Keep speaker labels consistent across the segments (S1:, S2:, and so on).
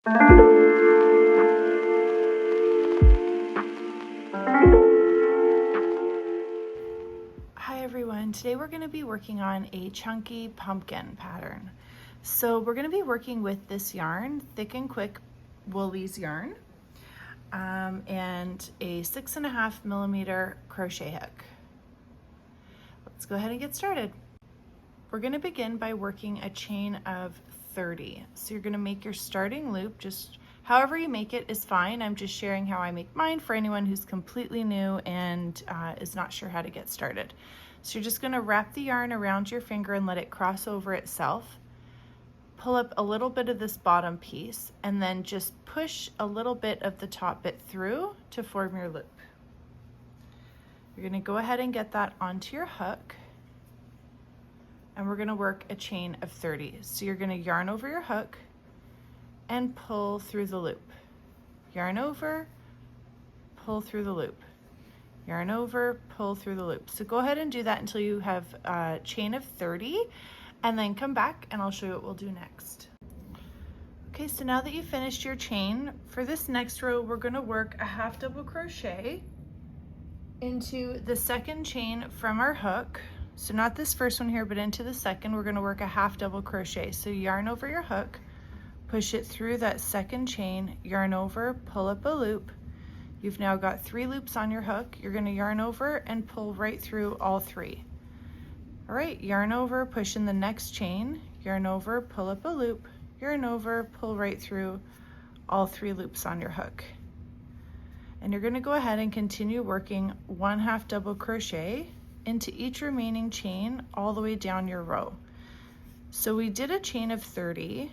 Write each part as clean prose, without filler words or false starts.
S1: Hi everyone, today we're going to be working on a chunky pumpkin pattern. So we're going to be working with this yarn, Thick and Quick Woolies yarn, and a 6.5 millimeter crochet hook. Let's go ahead and get started. We're going to begin by working a chain of 30. So you're going to make your starting loop, just however you make it is fine. I'm just sharing how I make mine for anyone who's completely new and is not sure how to get started. So you're just going to wrap the yarn around your finger and let it cross over itself. Pull up a little bit of this bottom piece and then just push a little bit of the top bit through to form your loop. You're going to go ahead and get that onto your hook, and we're going to work a chain of 30. So you're going to yarn over your hook and pull through the loop. Yarn over, pull through the loop. Yarn over, pull through the loop. So go ahead and do that until you have a chain of 30, and then come back and I'll show you what we'll do next. Okay, so now that you've finished your chain, for this next row, we're gonna work a half double crochet into the second chain from our hook. So not this first one here, but into the second, we're gonna work a half double crochet. So yarn over your hook, push it through that second chain, yarn over, pull up a loop. You've now got 3 loops on your hook. You're going to yarn over and pull right through all 3. All right, yarn over, push in the next chain, yarn over, pull up a loop, yarn over, pull right through all 3 loops on your hook. And you're going to go ahead and continue working 1 half double crochet into each remaining chain all the way down your row. So we did a chain of 30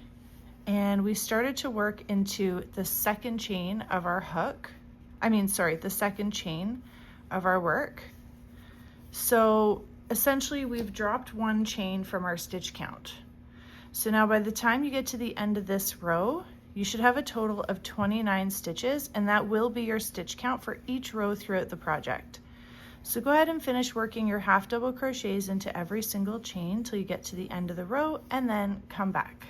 S1: and we started to work into the second chain of our hook. The second chain of our work. So essentially we've dropped 1 chain from our stitch count. So now by the time you get to the end of this row, you should have a total of 29 stitches, and that will be your stitch count for each row throughout the project. So go ahead and finish working your half double crochets into every single chain till you get to the end of the row, and then come back.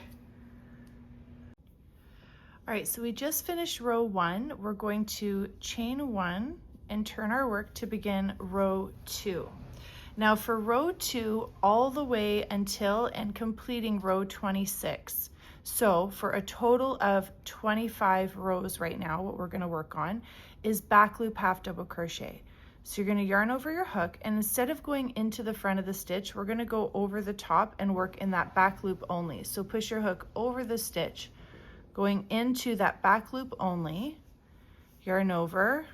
S1: All right, so we just finished row 1. We're going to chain 1 and turn our work to begin row 2. Now for row 2, all the way until and completing row 26. So for a total of 25 rows right now, what we're going to work on is back loop half double crochet. So you're going to yarn over your hook, and instead of going into the front of the stitch, we're going to go over the top and work in that back loop only. So push your hook over the stitch, going into that back loop only, yarn over,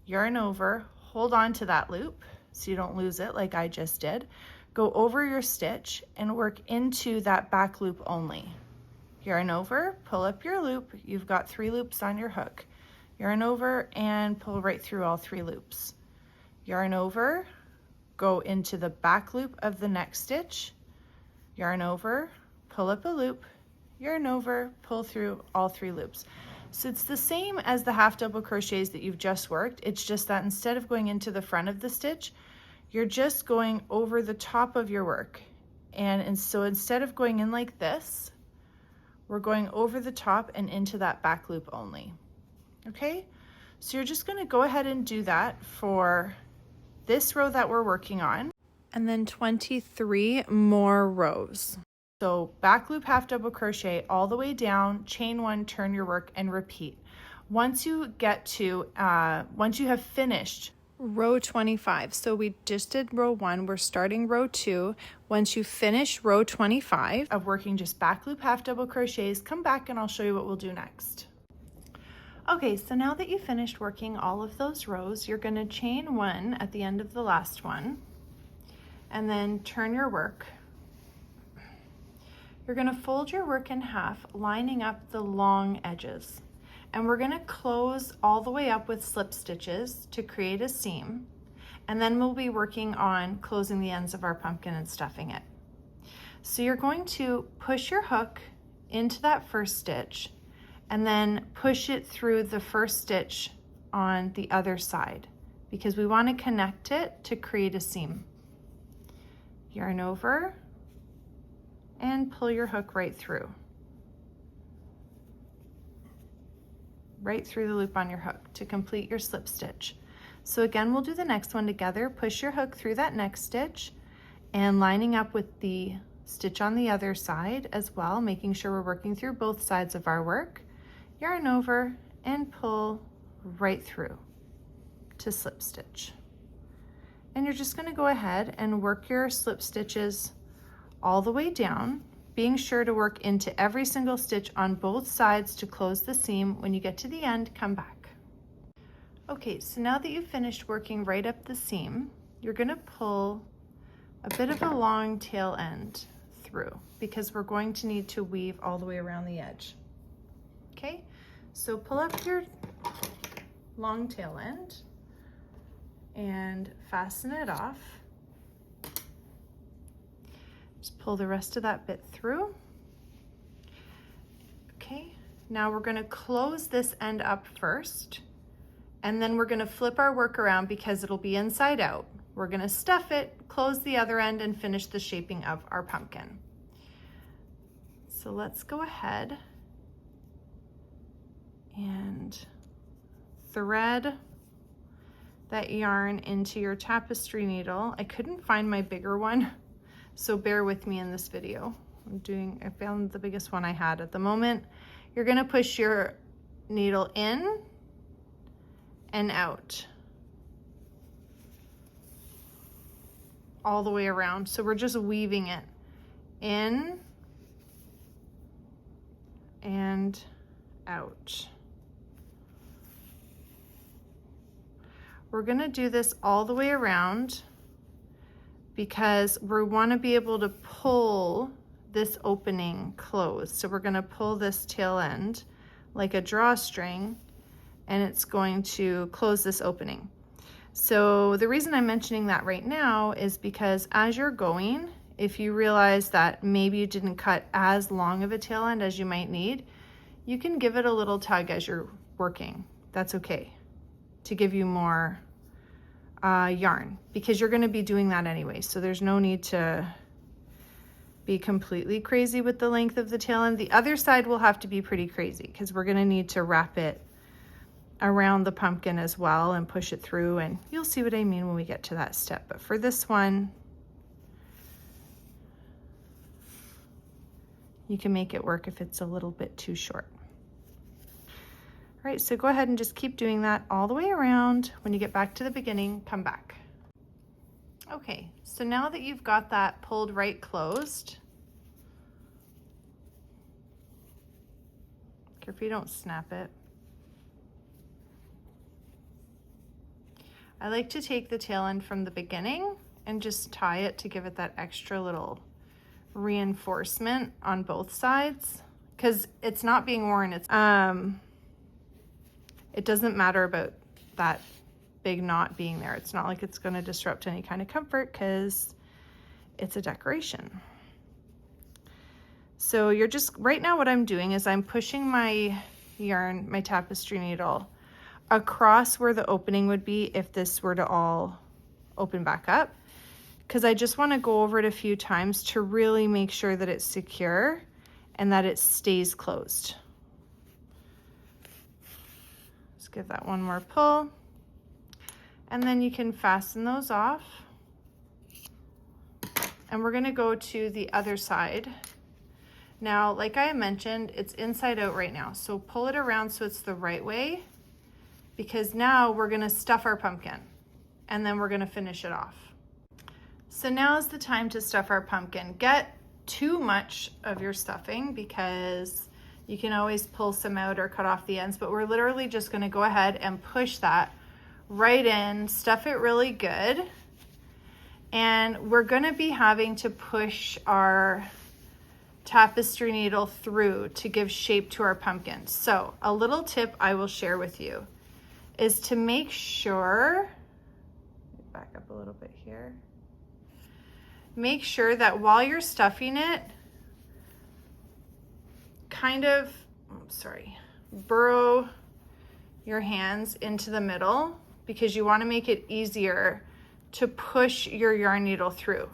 S1: yarn over, hold on to that loop so you don't lose it like I just did. Go over your stitch and work into that back loop only. Yarn over, pull up your loop. You've got 3 loops on your hook. Yarn over and pull right through all 3 loops. Yarn over, go into the back loop of the next stitch. Yarn over, pull up a loop, yarn over, pull through all 3 loops. So it's the same as the half double crochets that you've just worked. It's just that instead of going into the front of the stitch, you're just going over the top of your work. And so instead of going in like this, we're going over the top and into that back loop only. Okay, so you're just going to go ahead and do that for this row that we're working on, and then 23 more rows. So back loop half double crochet all the way down, chain 1, turn your work, and repeat. Once you have finished row 25, so we just did row 1, we're starting row 2. Once you finish row 25 of working just back loop half double crochets, come back and I'll show you what we'll do next. Okay, so now that you finished working all of those rows, you're going to chain 1 at the end of the last one, and then turn your work. You're going to fold your work in half, lining up the long edges. And we're going to close all the way up with slip stitches to create a seam. And then we'll be working on closing the ends of our pumpkin and stuffing it. So you're going to push your hook into that first stitch and then push it through the first stitch on the other side, because we want to connect it to create a seam. Yarn over, and pull your hook right through the loop on your hook to complete your slip stitch. So again, we'll do the next one together. Push your hook through that next stitch and lining up with the stitch on the other side as well, making sure we're working through both sides of our work. Yarn over and pull right through to slip stitch. And you're just going to go ahead and work your slip stitches all the way down, being sure to work into every single stitch on both sides to close the seam. When you get to the end, come back. Okay, so now that you've finished working right up the seam, you're going to pull a bit of a long tail end through because we're going to need to weave all the way around the edge. Okay, so pull up your long tail end and fasten it off. Just pull the rest of that bit through. Okay, now we're going to close this end up first, and then we're going to flip our work around because it'll be inside out. We're going to stuff it, close the other end, and finish the shaping of our pumpkin. So let's go ahead and thread that yarn into your tapestry needle. I couldn't find my bigger one, so bear with me in this video. I found the biggest one I had at the moment. You're going to push your needle in and out all the way around. So we're just weaving it in and out. We're going to do this all the way around because we want to be able to pull this opening closed. So we're going to pull this tail end like a drawstring, and it's going to close this opening. So the reason I'm mentioning that right now is because as you're going, if you realize that maybe you didn't cut as long of a tail end as you might need, you can give it a little tug as you're working. That's okay, to give you more yarn, because you're going to be doing that anyway. So there's no need to be completely crazy with the length of the tail end. The other side will have to be pretty crazy because we're going to need to wrap it around the pumpkin as well and push it through, and you'll see what I mean when we get to that step. But for this one, you can make it work if it's a little bit too short. All right, so go ahead and just keep doing that all the way around. When you get back to the beginning, come back. Okay, so now that you've got that pulled right closed, careful you don't snap it. I like to take the tail end from the beginning and just tie it to give it that extra little reinforcement on both sides, because it's not being worn. It doesn't matter about that big knot being there. It's not like it's going to disrupt any kind of comfort because it's a decoration. So you're just, right now what I'm doing is I'm pushing my yarn, my tapestry needle, across where the opening would be if this were to all open back up, because I just want to go over it a few times to really make sure that it's secure and that it stays closed. Let's give that one more pull, and then you can fasten those off. And we're going to go to the other side. Now, like I mentioned, it's inside out right now, so pull it around so it's the right way, because now we're going to stuff our pumpkin and then we're going to finish it off. So now is the time to stuff our pumpkin. Get too much of your stuffing because you can always pull some out or cut off the ends, but we're literally just going to go ahead and push that right in, stuff it really good. And we're going to be having to push our tapestry needle through to give shape to our pumpkin. So a little tip I will share with you is to make sure, back up a little bit here, make sure that while you're stuffing it, kind of, burrow your hands into the middle, because you want to make it easier to push your yarn needle through.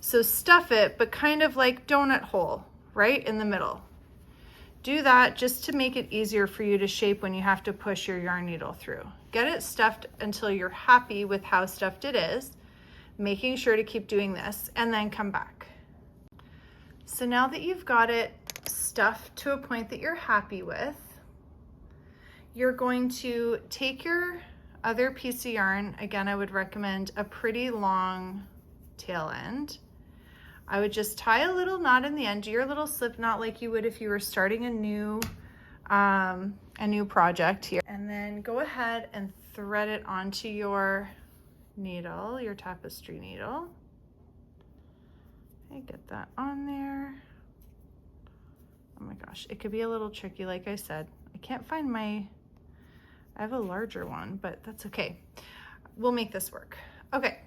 S1: So stuff it, but kind of like donut hole right in the middle. Do that just to make it easier for you to shape when you have to push your yarn needle through. Get it stuffed until you're happy with how stuffed it is, making sure to keep doing this, and then come back. So now that you've got it stuffed to a point that you're happy with, you're going to take your other piece of yarn. Again, I would recommend a pretty long tail end. I would just tie a little knot in the end, do your little slip knot like you would if you were starting a new project here. And then go ahead and thread it onto your needle, your tapestry needle. Okay, get that on there. Oh my gosh, it could be a little tricky, like I said. I can't find I have a larger one, but that's okay. We'll make this work. Okay.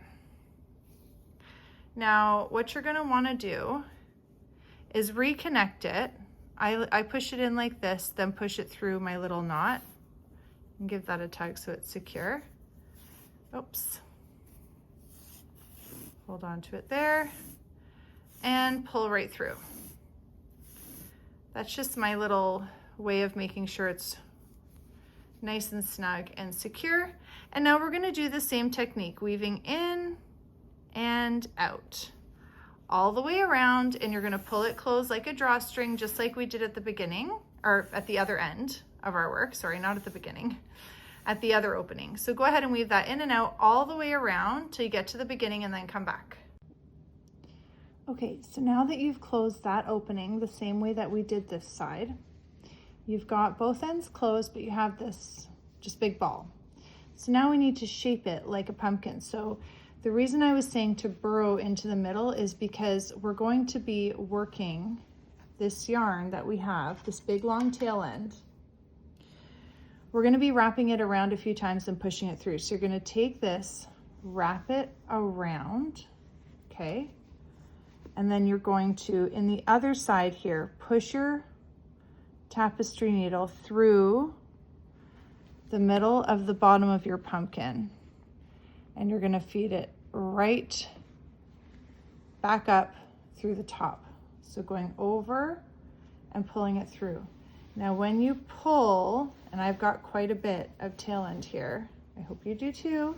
S1: Now, what you're gonna wanna do is reconnect it. I push it in like this, then push it through my little knot and give that a tug so it's secure. Oops. Hold on to it there and pull right through. That's just my little way of making sure it's nice and snug and secure. And now we're gonna do the same technique, weaving in and out all the way around, and you're going to pull it closed like a drawstring, just like we did at the beginning, or at the other end of our work. Sorry, not at the beginning, at the other opening. So go ahead and weave that in and out all the way around till you get to the beginning and then come back. Okay, so now that you've closed that opening the same way that we did this side, you've got both ends closed, but you have this just big ball. So now we need to shape it like a pumpkin. So the reason I was saying to burrow into the middle is because we're going to be working this yarn that we have, this big long tail end. We're going to be wrapping it around a few times and pushing it through. So you're going to take this, wrap it around, okay? And then you're going to, in the other side here, push your tapestry needle through the middle of the bottom of your pumpkin. And you're gonna feed it right back up through the top. So going over and pulling it through. Now when you pull, and I've got quite a bit of tail end here, I hope you do too,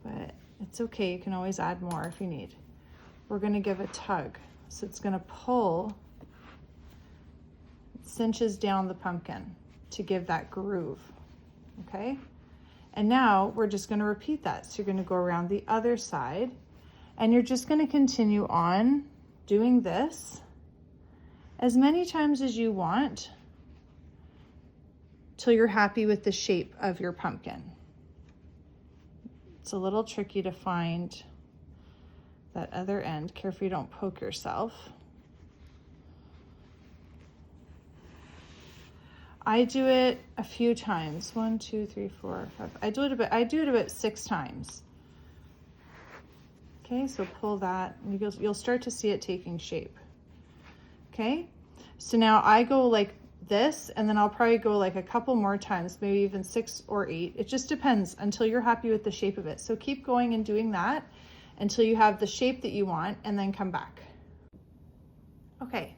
S1: but it's okay, you can always add more if you need. We're gonna give a tug. So it's gonna pull, it cinches down the pumpkin to give that groove, okay? And now we're just going to repeat that. So you're going to go around the other side and you're just going to continue on doing this as many times as you want till you're happy with the shape of your pumpkin. It's a little tricky to find that other end. Careful you don't poke yourself. I do it a few times. 1, 2, 3, 4, 5. I do it about 6 times. Okay, so pull that, and you'll start to see it taking shape. Okay, so now I go like this, and then I'll probably go like a couple more times, maybe even 6 or 8. It just depends until you're happy with the shape of it. So keep going and doing that until you have the shape that you want, and then come back. Okay.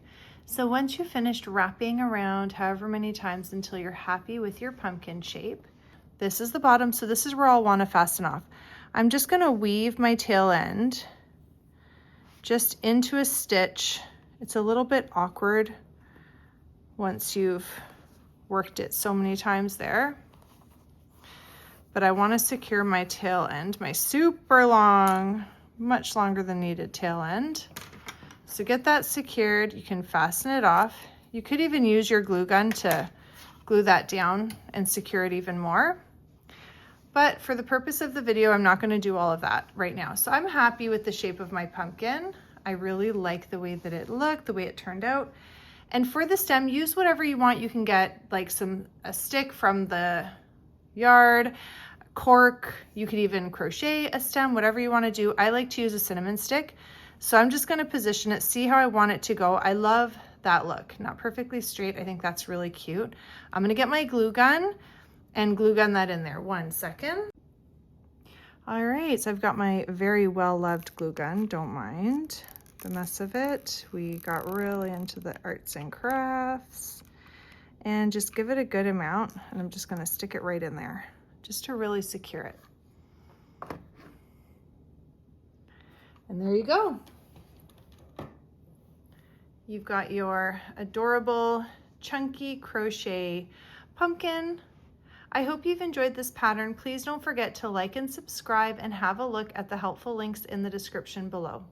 S1: So once you've finished wrapping around however many times until you're happy with your pumpkin shape, this is the bottom, so this is where I'll want to fasten off. I'm just going to weave my tail end just into a stitch. It's a little bit awkward once you've worked it so many times there, but I want to secure my tail end, my super long, much longer than needed tail end. So get that secured, you can fasten it off. You could even use your glue gun to glue that down and secure it even more. But for the purpose of the video, I'm not going to do all of that right now. So I'm happy with the shape of my pumpkin. I really like the way that it looked, the way it turned out. And for the stem, use whatever you want. You can get like a stick from the yard, cork, you could even crochet a stem, whatever you want to do. I like to use a cinnamon stick. So I'm just going to position it, see how I want it to go. I love that look. Not perfectly straight. I think that's really cute. I'm going to get my glue gun and glue gun that in there. 1 second. All right, so I've got my very well-loved glue gun. Don't mind the mess of it. We got really into the arts and crafts, and just give it a good amount. And I'm just gonna stick it right in there just to really secure it. And there you go. You've got your adorable, chunky crochet pumpkin. I hope you've enjoyed this pattern. Please don't forget to like and subscribe and have a look at the helpful links in the description below.